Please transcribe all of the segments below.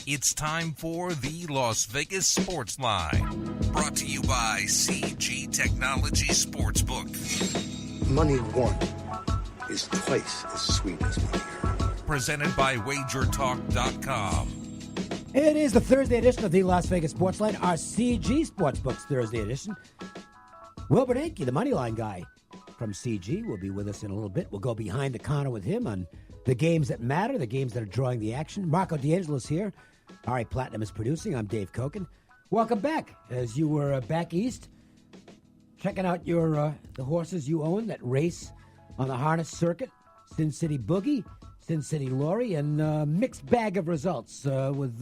It's time for the Las Vegas Sportsline, brought to you by CG Technology Sportsbook. Money won is twice as sweet as money earned. Presented by WagerTalk.com. It is the Thursday edition of the Las Vegas Sportsline, our CG Sportsbooks Thursday edition. Will Bernanke, the moneyline guy from CG, will be with us in a little bit. We'll go behind the counter with him on the games that matter, the games that are drawing the action. Marco DAngelo is here. Ari Platinum is producing. I'm Dave Cokin. Welcome back. As you were back east, checking out your the horses you own that race on the harness circuit, Sin City Boogie, Sin City Lori, and mixed bag of results with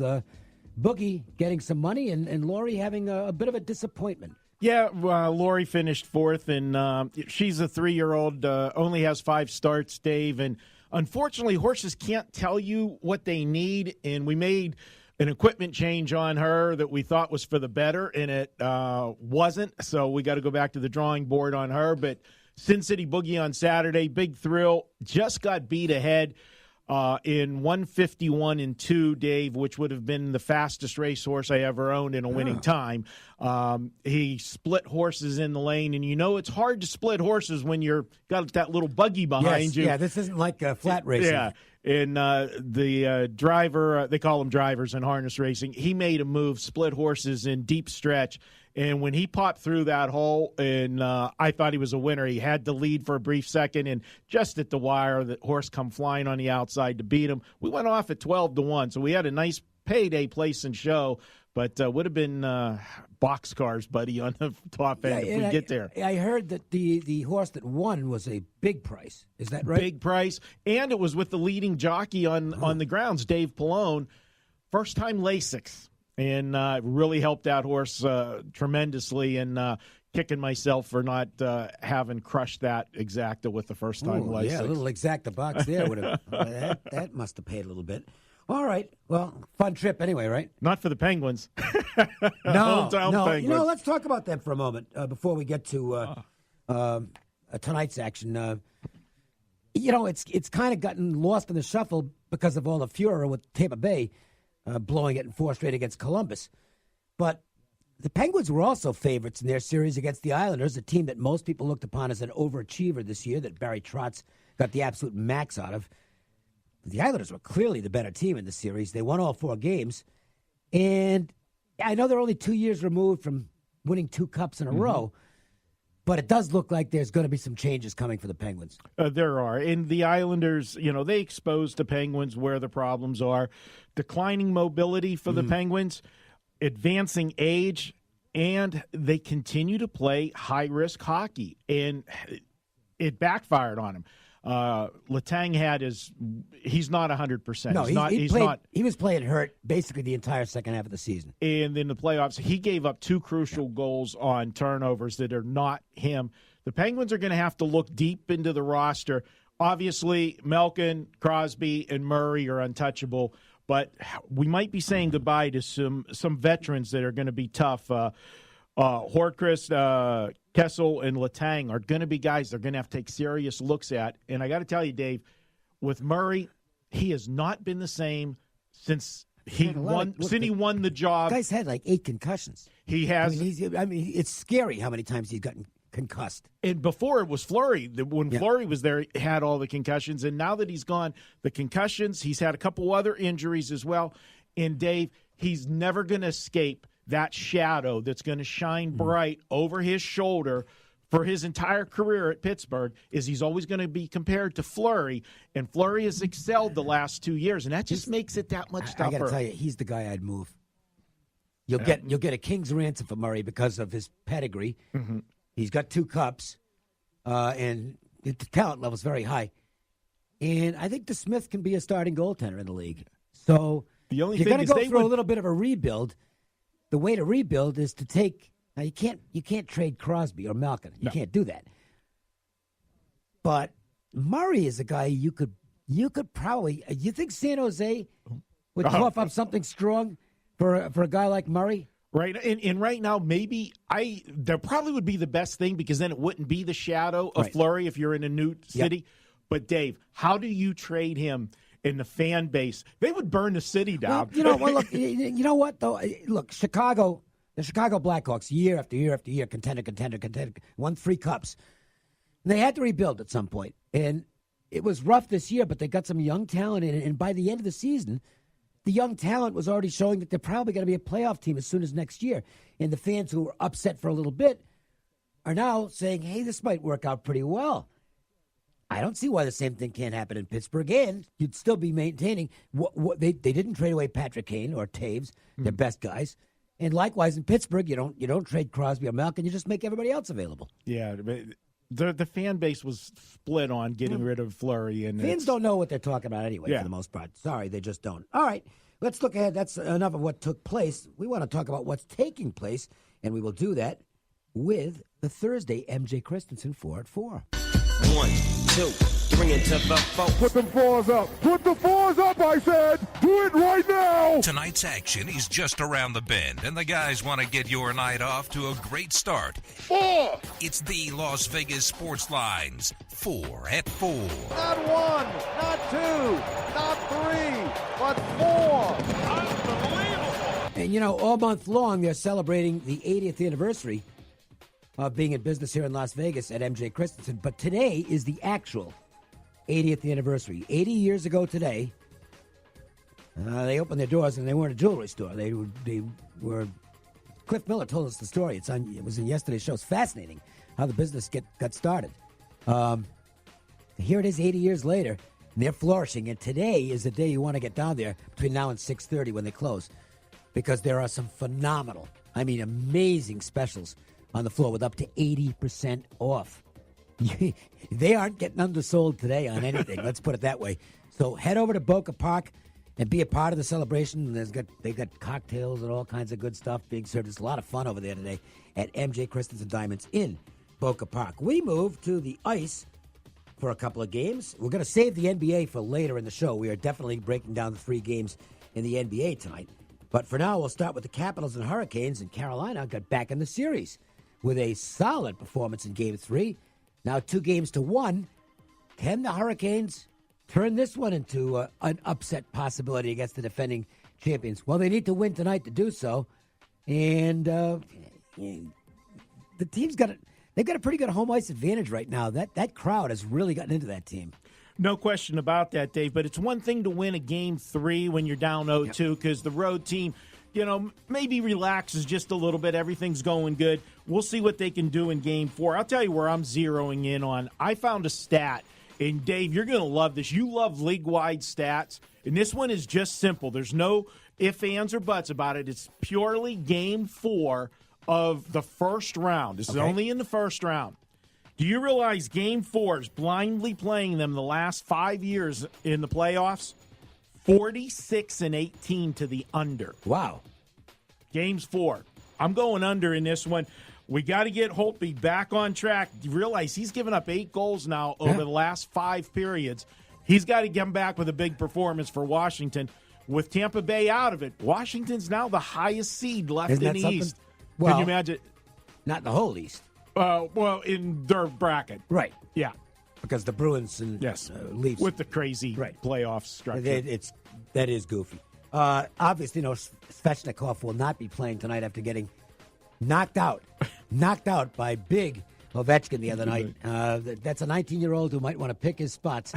Boogie getting some money and Lori having a bit of a disappointment. Yeah, Lori finished fourth, and she's a 3-year-old, only has 5 starts, Dave, and unfortunately, horses can't tell you what they need, and we made an equipment change on her that we thought was for the better, and it wasn't, so we got to go back to the drawing board on her. But Sin City Boogie on Saturday, big thrill, just got beat ahead in 151-2, Dave, which would have been the fastest racehorse I ever owned in a winning time. He split horses in the lane, and you know it's hard to split horses when you're got that little buggy behind you. Yeah, this isn't like flat racing. Yeah, and the driver, they call them drivers in harness racing, he made a move, split horses in deep stretch, and when he popped through that hole, and I thought he was a winner. He had the lead for a brief second, and just at the wire, the horse come flying on the outside to beat him. We went off at 12-1, so we had a nice payday place and show, but would have been boxcars, buddy, on the top end if we get there. I heard that the horse that won was a big price. Is that right? Big price, and it was with the leading jockey on the grounds, Dave Pallone, first time Lasix. And really helped that horse tremendously, and kicking myself for not having crushed that exacta with the first time license. Yeah, a little exacta box there would have that must have paid a little bit. All right, well, fun trip anyway, right? Not for the Penguins. No. Penguins. You know, let's talk about them for a moment before we get to tonight's action. You know, it's kind of gotten lost in the shuffle because of all the furor with Tampa Bay. Blowing it in 4 straight against Columbus. But the Penguins were also favorites in their series against the Islanders, a team that most people looked upon as an overachiever this year that Barry Trotz got the absolute max out of. The Islanders were clearly the better team in the series. They won all 4 games. And I know they're only 2 years removed from winning 2 cups in a row, but it does look like there's going to be some changes coming for the Penguins. There are. And the Islanders, you know, they exposed the Penguins where the problems are. Declining mobility for the Penguins, advancing age, and they continue to play high-risk hockey. And it backfired on him. Letang he's not 100%. No, he was playing hurt basically the entire second half of the season. And in the playoffs, he gave up 2 crucial goals on turnovers that are not him. The Penguins are going to have to look deep into the roster. Obviously, Malkin, Crosby, and Murray are untouchable, but we might be saying goodbye to some veterans that are going to be tough. Hortquist, Kessel, and Letang are going to be guys they're going to have to take serious looks at. And I got to tell you, Dave, with Murray, he has not been the same since he won the job. The guy's had like 8 concussions. He has. I mean, it's scary how many times he's gotten concussed. And before it was Fleury. When Fleury was there, he had all the concussions. And now that he's gone, the concussions, he's had a couple other injuries as well. And, Dave, he's never going to escape that shadow that's going to shine bright over his shoulder for his entire career at Pittsburgh. Is he's always going to be compared to Fleury, and Fleury has excelled the last 2 years, and that just makes it that much tougher. I got to tell you, he's the guy I'd move. You'll get a king's ransom for Murray because of his pedigree. He's got 2 cups, and the talent level's very high. And I think DeSmith can be a starting goaltender in the league. So you're going to go through a little bit of a rebuild. The way to rebuild is to take. Now you can't trade Crosby or Malkin. You can't do that. But Murray is a guy you could probably. You think San Jose would cough up something strong for a guy like Murray? Right, and right now maybe there probably would be the best thing because then it wouldn't be the shadow of Fleury if you're in a new city. But Dave, how do you trade him and the fan base, they would burn the city down. Look, you know what, though? Look, Chicago, the Chicago Blackhawks, year after year after year, contender, won 3 cups. And they had to rebuild at some point. And it was rough this year, but they got some young talent in it. And by the end of the season, the young talent was already showing that they're probably going to be a playoff team as soon as next year. And the fans who were upset for a little bit are now saying, hey, this might work out pretty well. I don't see why the same thing can't happen in Pittsburgh. And you'd still be maintaining what they didn't trade away Patrick Kane or Taves, their best guys. And likewise in Pittsburgh, you don't trade Crosby or Malkin. You just make everybody else available. Yeah, the fan base was split on getting rid of Fleury. And fans don't know what they're talking about anyway, for the most part. Sorry, they just don't. All right, let's look ahead. That's enough of what took place. We want to talk about what's taking place, and we will do that with the Thursday MJ Christensen 4 at 4. 1, 2, 3 into the 4. Put them 4s up. Put the 4s up, I said. Do it right now. Tonight's action is just around the bend, and the guys want to get your night off to a great start. 4. It's the Las Vegas Sportsline's 4 at 4. Not 1, not 2, not 3, but 4. Unbelievable. And, all month long, they're celebrating the 80th anniversary of being in business here in Las Vegas at MJ Christensen. But today is the actual 80th anniversary. 80 years ago today, they opened their doors, and they weren't a jewelry store. They were. Cliff Miller told us the story. It was in yesterday's show. It's fascinating how the business got started. Here it is 80 years later, and they're flourishing. And today is the day you want to get down there between now and 6:30 when they close, because there are some phenomenal, amazing specials on the floor with up to 80% off. They aren't getting undersold today on anything. Let's put it that way. So head over to Boca Park and be a part of the celebration. They've got cocktails and all kinds of good stuff being served. There's a lot of fun over there today at MJ Christensen Diamonds in Boca Park. We move to the ice for a couple of games. We're going to save the NBA for later in the show. We are definitely breaking down the 3 games in the NBA tonight. But for now, we'll start with the Capitals and Hurricanes, and Carolina got back in the series with a solid performance in Game 3. Now 2-1. Can the Hurricanes turn this one into an upset possibility against the defending champions? Well, they need to win tonight to do so. And the team's they've got a pretty good home ice advantage right now. That crowd has really gotten into that team. No question about that, Dave. But it's one thing to win a Game 3 when you're down 0-2 because the road team, maybe relaxes just a little bit. Everything's going good. We'll see what they can do in Game 4. I'll tell you where I'm zeroing in on. I found a stat, and Dave, you're going to love this. You love league-wide stats, and this one is just simple. There's no ifs, ands, or buts about it. It's purely Game 4 of the first round. This is only in the first round. Do you realize Game 4 is blindly playing them the last 5 years in the playoffs? 46-18 to the under. Wow. Games 4. I'm going under in this one. We got to get Holtby back on track. You realize he's given up 8 goals now over the last 5 periods. He's got to get him back with a big performance for Washington. With Tampa Bay out of it, Washington's now the highest seed left in the East. Well, can you imagine? Not in the whole East. Well, in their bracket. Right. Yeah. Because the Bruins and Leafs. With the crazy playoff structure. That is goofy. Obviously, Svechnikov will not be playing tonight after getting knocked out by big Ovechkin the other night. That's a 19-year-old who might want to pick his spots.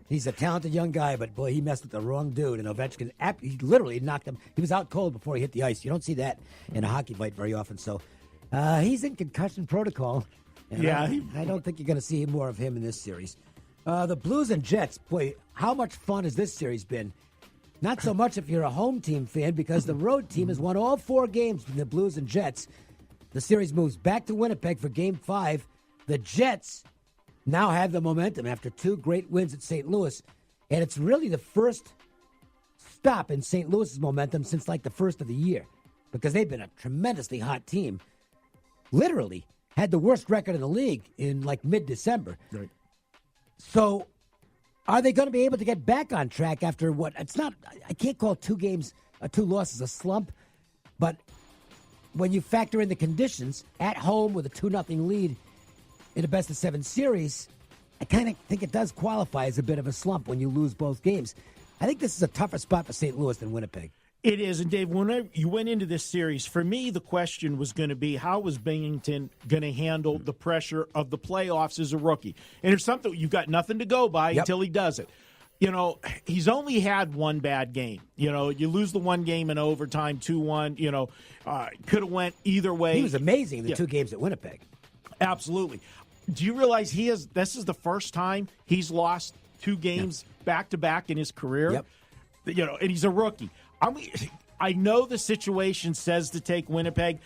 He's a talented young guy, but, boy, he messed with the wrong dude. And Ovechkin, he literally knocked him. He was out cold before he hit the ice. You don't see that in a hockey fight very often. So he's in concussion protocol. And I don't think you're going to see more of him in this series. The Blues and Jets, boy, how much fun has this series been? Not so much if you're a home team fan, because the road team has won all 4 games between the Blues and Jets. The series moves back to Winnipeg for Game 5. The Jets now have the momentum after 2 great wins at St. Louis, and it's really the first stop in St. Louis's momentum since like the first of the year, because they've been a tremendously hot team. Literally had the worst record in the league in like mid-December. Right. So are they going to be able to get back on track after what? It's not. I can't call 2 losses a slump, but when you factor in the conditions at home with a 2-0 lead in a best-of-7 series, I kind of think it does qualify as a bit of a slump when you lose both games. I think this is a tougher spot for St. Louis than Winnipeg. It is. And, Dave, when you went into this series, for me, the question was going to be, how was Binghamton going to handle the pressure of the playoffs as a rookie? And it's something you've got nothing to go by until he does it. He's only had one bad game. You lose the one game in overtime, 2-1. Could have went either way. He was amazing in the two games at Winnipeg. Absolutely. Do you realize this is the first time he's lost two games back-to-back in his career? Yep. And he's a rookie. I know the situation says to take Winnipeg,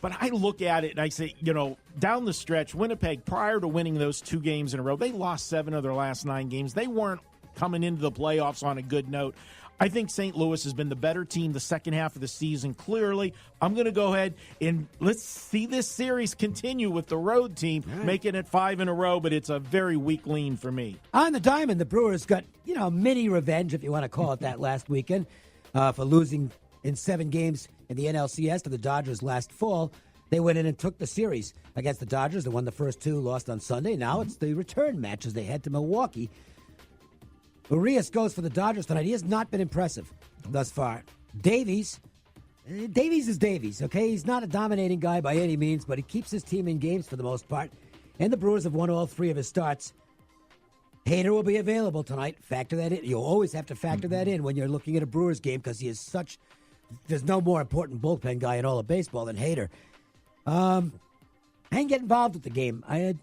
but I look at it and I say, down the stretch, Winnipeg, prior to winning those two games in a row, they lost 7 of their last 9 games. They weren't coming into the playoffs on a good note. I think St. Louis has been the better team the second half of the season, clearly. I'm going to go ahead and let's see this series continue with the road team, making it 5 in a row, but it's a very weak lean for me. On the diamond, the Brewers got, mini revenge, if you want to call it that, last weekend. For losing in 7 games in the NLCS to the Dodgers last fall. They went in and took the series against the Dodgers. They won the first 2, lost on Sunday. Now it's the return match as they head to Milwaukee. Urias goes for the Dodgers tonight. He has not been impressive thus far. Davies is Davies, okay? He's not a dominating guy by any means, but he keeps his team in games for the most part. And the Brewers have won all 3 of his starts. Hader will be available tonight. Factor that in. You'll always have to factor that in when you're looking at a Brewers game because he is such. There's no more important bullpen guy in all of baseball than Hader. I didn't get involved with the game. And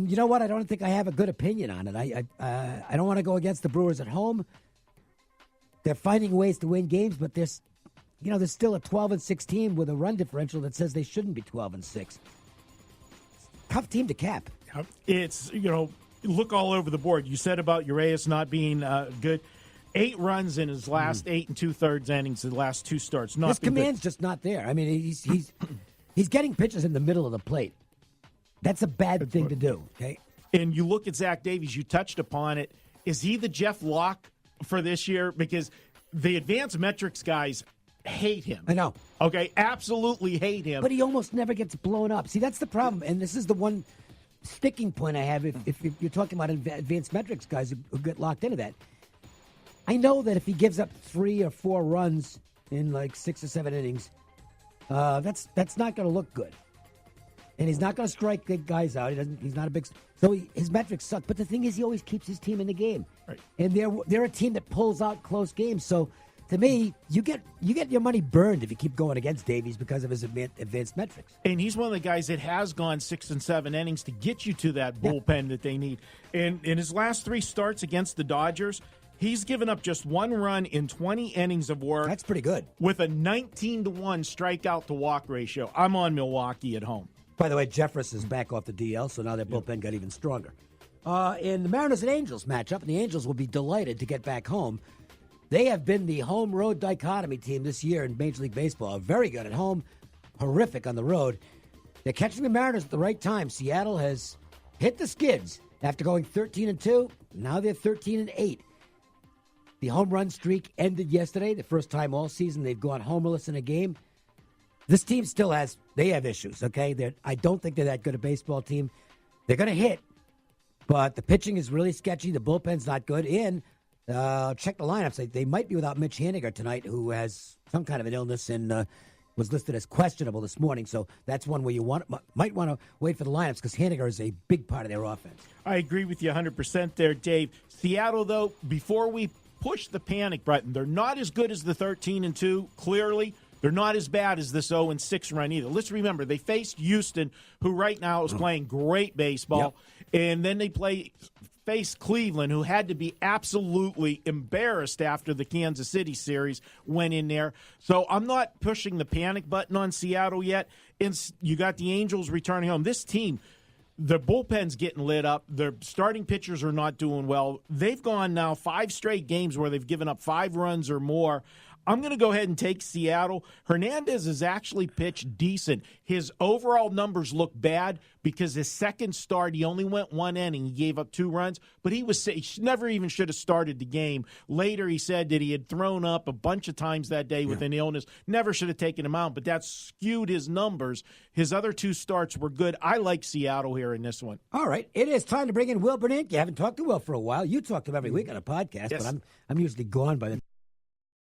you know what? I don't think I have a good opinion on it. I don't want to go against the Brewers at home. They're finding ways to win games, but there's still a 12-6 team with a run differential that says they shouldn't be 12-6. Tough team to cap. It's look all over the board. You said about Urias not being good. 8 runs in his last 8 2/3 innings, the last 2 starts. His command's just not there. I mean, he's getting pitches in the middle of the plate. That's a bad thing to do. Okay. And you look at Zach Davies. You touched upon it. Is he the Jeff Locke for this year? Because the advanced metrics guys hate him. I know. Okay, absolutely hate him. But he almost never gets blown up. See, that's the problem. And this is the one sticking point I have if you're talking about advanced metrics guys who get locked into that. I know that if he gives up 3 or 4 runs in like 6 or 7 innings, that's not going to look good. And he's not going to strike big guys out. He's not a big. So his metrics suck. But the thing is, he always keeps his team in the game. Right. And they're a team that pulls out close games. So to me, you get your money burned if you keep going against Davies because of his advanced metrics. And he's one of the guys that has gone 6 and 7 innings to get you to that bullpen that they need. And in his last 3 starts against the Dodgers, he's given up just 1 run in 20 innings of work. That's pretty good. With a 19-1 strikeout to walk ratio. I'm on Milwaukee at home. By the way, Jeffress is back off the DL, so now their bullpen got even stronger. In the Mariners and Angels matchup, and the Angels will be delighted to get back home. They have been the home-road dichotomy team this year in Major League Baseball. Very good at home, horrific on the road. They're catching the Mariners at the right time. Seattle has hit the skids after going 13-2. Now they're 13-8. The home run streak ended yesterday, the first time all season they've gone homerless in a game. This team still have issues, okay? I don't think they're that good a baseball team. They're going to hit, but the pitching is really sketchy. The bullpen's not good. And check the lineups. They might be without Mitch Haniger tonight, who has some kind of an illness and was listed as questionable this morning. So that's one where you might want to wait for the lineups because Haniger is a big part of their offense. I agree with you 100% there, Dave. Seattle, though, before we push the panic button, they're not as good as the 13-2, clearly. They're not as bad as this 0-6 run either. Let's remember, they faced Houston, who right now is playing great baseball, and then they faced Cleveland, who had to be absolutely embarrassed after the Kansas City series went in there. So I'm not pushing the panic button on Seattle yet. And you got the Angels returning home. This team, the bullpen's getting lit up. Their starting pitchers are not doing well. They've gone now 5 straight games where they've given up 5 runs or more. I'm going to go ahead and take Seattle. Hernandez has actually pitched decent. His overall numbers look bad because his second start, he only went one inning. He gave up 2 runs, but he never even should have started the game. Later, he said that he had thrown up a bunch of times that day with an illness. Never should have taken him out, but that skewed his numbers. His other 2 starts were good. I like Seattle here in this one. All right. It is time to bring in Will Bernanke. You haven't talked to Will for a while. You talk to him every week on a podcast, Yes. but I'm usually gone by then.